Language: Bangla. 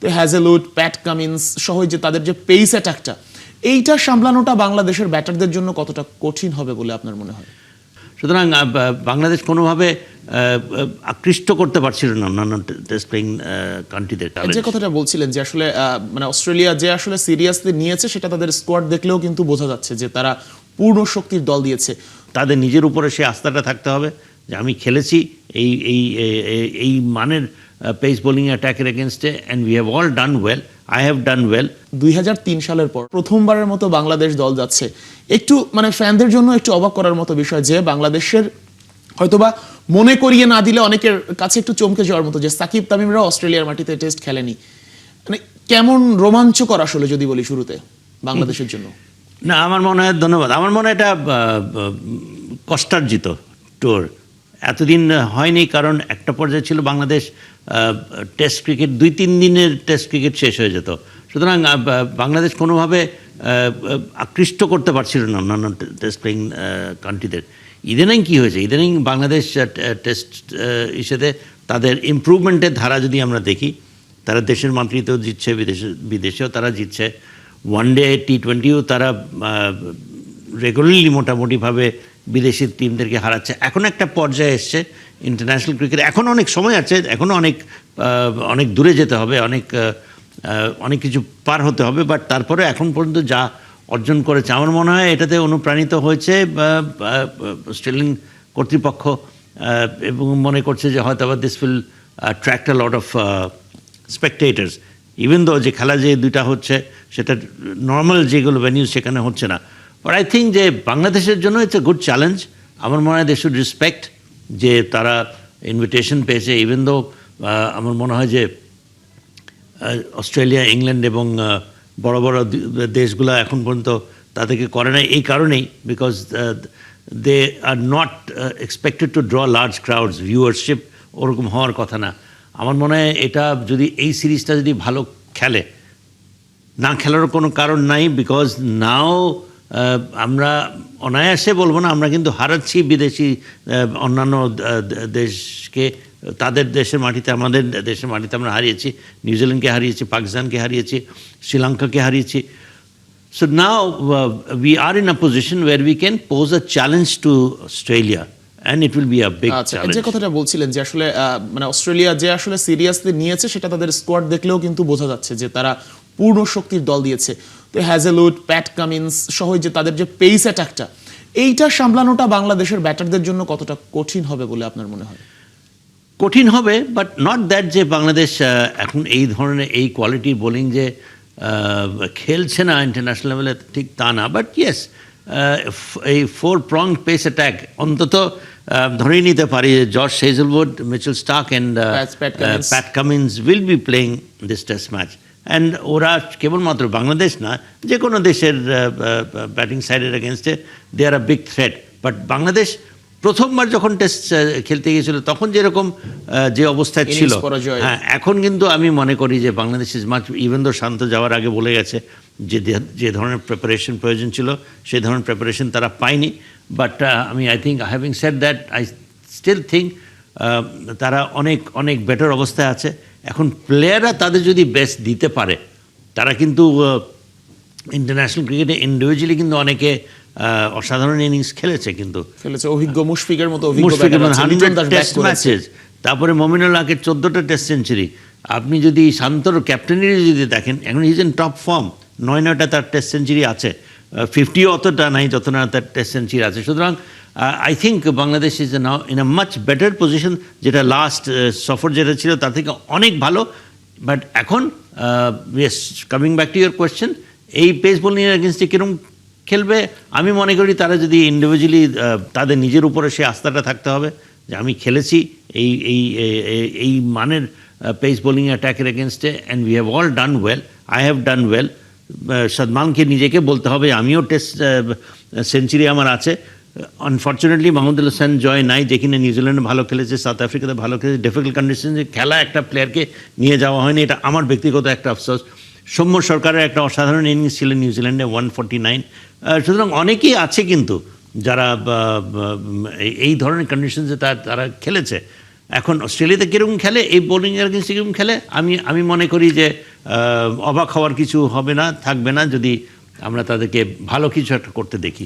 হ্যাজেলউড, প্যাট কামিন্স সহ যে তাদের যে পেস অ্যাটাকটা, এইটা সামলানোটা বাংলাদেশের ব্যাটারদের জন্য কতটা কঠিন হবে বলে আপনার মনে হয়? সুতরাং বাংলাদেশ কোনোভাবে আকৃষ্ট করতে পারছিল না অন্যান্য টেস্ট প্লেইং কান্ট্রিদের। যে কথাটা বলছিলেন যে আসলে মানে অস্ট্রেলিয়া যে আসলে সিরিয়াসলি নিয়েছে সেটা তাদের স্কোয়াড দেখলেও কিন্তু বোঝা যাচ্ছে যে তারা পূর্ণ শক্তির দল দিয়েছে। তাদের নিজের উপরে সেই আস্থাটা থাকতে হবে যে আমি খেলেছি এই এই এই মানের পেস বোলিং অ্যাটাকের এগেনস্টে and we have all done well, I have done well. 2003 সালের পর প্রথমবারের মতো বাংলাদেশ দল যাচ্ছে, একটু মানে ফ্যানদের জন্য একটু অবাক করার মতো বিষয় যে বাংলাদেশের হয়তোবা মনে করিয়ে না দিলে অনেকের কাছে একটু চমকে যাওয়ার মতো যে সাকিব তামিমরা অস্ট্রেলিয়ার মাটিতে টেস্ট খেলেনি। মানে কেমন রোমাঞ্চকর আসলে যদি বলি শুরুতে বাংলাদেশের জন্য। না, আমার মনে হয়, ধন্যবাদ, আমার মনে হয় এটা কষ্টার্জিত ট্যুর এতদিন হয়নি, কারণ একটা পর্যায়ে ছিল বাংলাদেশ টেস্ট ক্রিকেট 2-3 দিনের টেস্ট ক্রিকেট শেষ হয়ে যেত। সুতরাং বাংলাদেশ কোনোভাবে আকৃষ্ট করতে পারছিল না অন্যান্য টেস্ট প্লেইং কান্ট্রিদের। ইদানিং কী হয়েছে, ইদানিং বাংলাদেশ টেস্ট হিসেবে তাদের ইমপ্রুভমেন্টের ধারা যদি আমরা দেখি, তারা দেশের মাতৃতেও জিতছে, বিদেশেও তারা জিতছে, ওয়ানডে টি20ও তারা রেগুলারলি মোটামুটিভাবে বিদেশি টিমদেরকে হারাচ্ছে। এখন একটা পর্যায়ে এসছে ইন্টারন্যাশনাল ক্রিকেট, এখন অনেক সময় আছে, এখনও অনেক দূরে যেতে হবে, অনেক কিছু পার হতে হবে, বাট তারপরে এখন পর্যন্ত যা অর্জন করেছে আমার মনে হয় এটাতে অনুপ্রাণিত হয়েছে অস্ট্রেলিয়ান কর্তৃপক্ষ, এবং মনে করছে যে হয়তো আবার this will attract a lot of স্পেকটেটার্স, even though যে খেলা যে দুইটা হচ্ছে সেটা নর্মাল যেগুলো ভেনিউ সেখানে হচ্ছে না। বাট আই থিঙ্ক যে বাংলাদেশের জন্য ইটস এ গুড চ্যালেঞ্জ। আমার মনে হয় দে শুড রেসপেক্ট যে তারা ইনভিটেশন পেয়েছে, ইভেন দো আমার মনে হয় যে অস্ট্রেলিয়া, ইংল্যান্ড এবং বড় বড় দেশগুলো এখন পর্যন্ত তাদেরকে করে না, এই কারণেই because they are not expected to draw large crowds, viewership ওরকম হওয়ার কথা না। আমার মনে হয় এটা যদি এই সিরিজটা যদি ভালো খেলে, না খেলারও কোনো কারণ নাই, বিকজ নাও আমরা অনায়াসে বলবো না, আমরা কিন্তু হারাচ্ছি বিদেশি অন্যান্য দেশকে, তাদের দেশের মাটিতে, আমাদের দেশের মাটিতে আমরা হারিয়েছি, নিউজিল্যান্ডকে হারিয়েছি, পাকিস্তানকে হারিয়েছি, শ্রীলঙ্কাকে হারিয়েছি। So now we are in a position where we can pose a challenge to Australia and it will be a big challenge. যে কথাটা বলছিলেন যে আসলে মানে অস্ট্রেলিয়া যে আসলে সিরিয়াসলি নিয়েছে সেটা তাদের স্কোয়াড দেখলেও কিন্তু বোঝা যাচ্ছে যে তারা পূর্ণ শক্তির দল দিয়েছে। তো হ্যাজেলউড, প্যাট কামিন্স সহ যে তাদের যে পেস অ্যাটাকটা, এইটা সামলানোটা বাংলাদেশের ব্যাটারদের জন্য কতটা কঠিন হবে বলে আপনার মনে হয়? কঠিন হবে, বাট নট দ্যাট যে বাংলাদেশ এখন এই ধরনের এই কোয়ালিটির বোলিং যে খেলছে না ইন্টারন্যাশনাল লেভেলে, ঠিক তা না। বাট ইয়েস, এই 4-prong পেস অ্যাটাক অন্তত ধরেই নিতে পারি George Hazlewood, Mitchell Starc and Pat Cummins will be playing this test match. And ওরা কেবলমাত্র বাংলাদেশ না, যে কোনো দেশের ব্যাটিং সাইডের এগেনস্টে they are a big threat. But Bangladesh প্রথমবার যখন টেস্ট খেলতে গিয়েছিল তখন যেরকম যে অবস্থায় ছিল, হ্যাঁ, এখন কিন্তু আমি মনে করি যে Bangladesh is much, even though শান্ত যাওয়ার আগে বলে গেছে যে ধরনের প্রিপারেশন প্রয়োজন ছিল সেই ধরনের প্রিপারেশন তারা পায়নি। But I think, having said that, I still think তারা অনেক বেটার অবস্থায় আছে। এখন প্লেয়াররা তাদের যদি বেস্ট দিতে পারে, তারা কিন্তু ইন্টারন্যাশনাল ক্রিকেটে ইন্ডিভিজুয়ালি কিন্তু অনেকে অসাধারণ ইনিংস খেলেছে, কিন্তু অভিজ্ঞ মুশফিকের মতো টেস্ট ম্যাচেস, তারপরে মমিনুল হকের 14টা টেস্ট সেঞ্চুরি। আপনি যদি শান্তর ক্যাপ্টেনেরই যদি দেখেন, এখন ইজ ইন টপ ফর্ম, 9টা তার টেস্ট সেঞ্চুরি আছে, 50 অতটা নাই যত না তার টেস্ট সেঞ্চুরি আছে। সুতরাং I think Bangladesh is now in a much better position, যেটা লাস্ট সফর যেটা ছিল তার থেকে অনেক ভালো। বাট এখন yes, coming back to your question, এই পেস বোলিংয়ের এগেনস্টে কীরকম খেলবে, আমি মনে করি তারা যদি ইন্ডিভিজুয়ালি তাদের নিজের উপরে সেই আস্থাটা থাকতে হবে যে আমি খেলেছি এই এই এই মানের পেস বোলিং অ্যাটাকের এগেনস্টে and we have all done well, I have done well. সাদমানকে নিজেকে বলতে হবে আমিও টেস্ট সেঞ্চুরি আমার আছে। আনফর্চুনেটলি মাহমুদুল হাসান জয় নাই, যেখানে নিউজিল্যান্ডে ভালো খেলেছে, সাউথ আফ্রিকাতে ভালো খেলেছে, ডিফিকাল্ট কন্ডিশনে খেলা একটা প্লেয়ারকে নিয়ে যাওয়া হয়নি, এটা আমার ব্যক্তিগত একটা আফসোস। সৌম্য সরকারের একটা অসাধারণ ইনিংস ছিল নিউজিল্যান্ডে, 149। সুতরাং অনেকেই আছে কিন্তু যারা এই ধরনের কন্ডিশনসে তারা খেলেছে। এখন অস্ট্রেলিয়াতে কীরকম খেলে, এই বোলিং এগেন্সে কীরকম খেলে, আমি মনে করি যে অবাক হওয়ার কিছু হবে না, থাকবে না, যদি আমরা তাদেরকে ভালো কিছু একটা করতে দেখি।